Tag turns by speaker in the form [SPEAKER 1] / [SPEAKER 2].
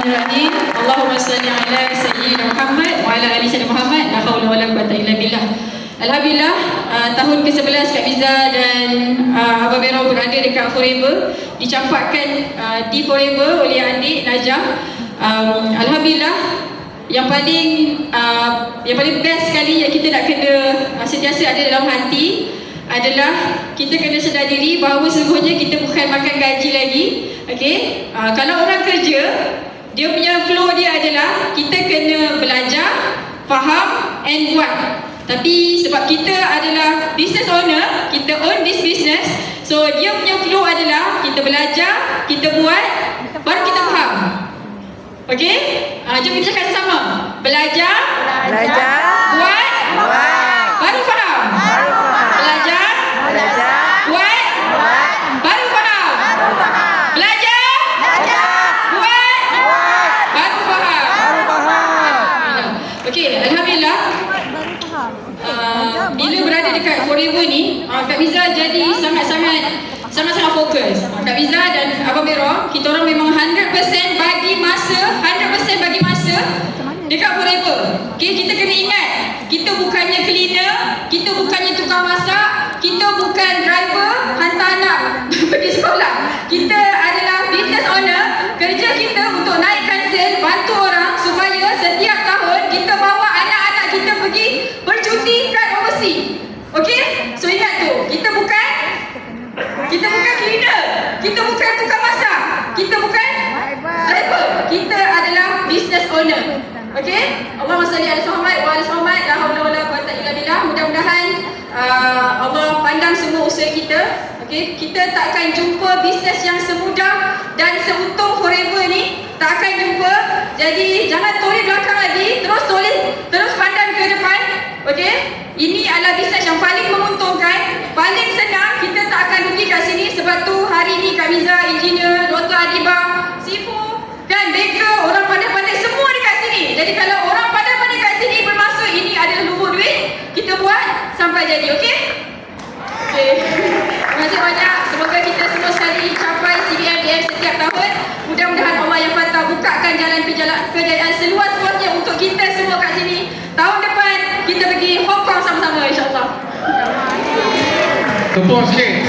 [SPEAKER 1] Bismillahirrahmanirrahim. Allahumma salli ala Sayyidina Muhammad wa ala ali Sayyidina Muhammad. La haula wala quwwata illa billah. Alhamdulillah, tahun ke-11 Kak Miza dan Abang Bero berada dekat Forever, dicampakkan di Forever oleh adik Najah. Alhamdulillah, yang paling best sekali yang kita nak kena sentiasa ada dalam hati adalah kita kena sedar diri bahawa sesungguhnya kita bukan makan gaji lagi. Okey, kalau orang kerja, dia punya flow dia adalah kita kena belajar, faham and buat. Tapi sebab kita adalah business owner, kita own this business, so dia punya flow adalah kita belajar, kita buat, baru kita faham. Okey, jom kita cakap sama. Belajar, buat, baru faham. Belajar, buat, baru faham. Belajar, buat, baru faham. Okey, alhamdulillah. Bila berada dekat Forever ni, Kak Miza jadi sangat-sangat fokus. Kak Miza dan Abang Bero, kita orang memang 100% bagi masa dekat Forever. Okay, kita kena ingat, kita bukannya cleaner, kita bukannya tukang masak, kita bukan driver hantar anak pergi sekolah. Kita adalah business owner. Kerja kita untuk naikkan sale, bantu orang supaya setiap tahun kita bawa anak-anak kita pergi bercuti kat overseas. Okey? So ingat tu, kita bukan cleaner, kita bukan tukang masak, kita bukan driver, kita adalah business owner. Okey? Allahumma salli ala Muhammad wa ala Muhammad. La haula wala quwwata illa billah. Mudah-mudahan Allah pandang semua usaha kita. Okey, kita takkan jumpa bisnes yang semudah dan seuntung Forever ni, tak akan jumpa. Jadi jangan toleh belakang lagi, terus pandang ke depan. Okey, ini adalah bisnes yang paling menguntungkan, paling senang, kita tak akan rugi kat sini. Sebab tu hari ni Kak Miza, engineer, Dr. Adiba, Sifu dan baker, orang pandai-pandai semua dekat sini. Jadi kalau orang pandai-pandai kat sini, bermaksud ini adalah lumbuk duit, kita buat sampai jadi. Okey? Okey. Terima kasih banyak. Semoga kita semua sekali capai CBMDM setiap tahun. Mudah-mudahan Allah yang Fatah bukakan jalan kejayaan seluas-luasnya untuk kita semua kat sini. Tahun depan kita pergi Hong Kong sama-sama, insya-Allah.
[SPEAKER 2] Tepuk sikit.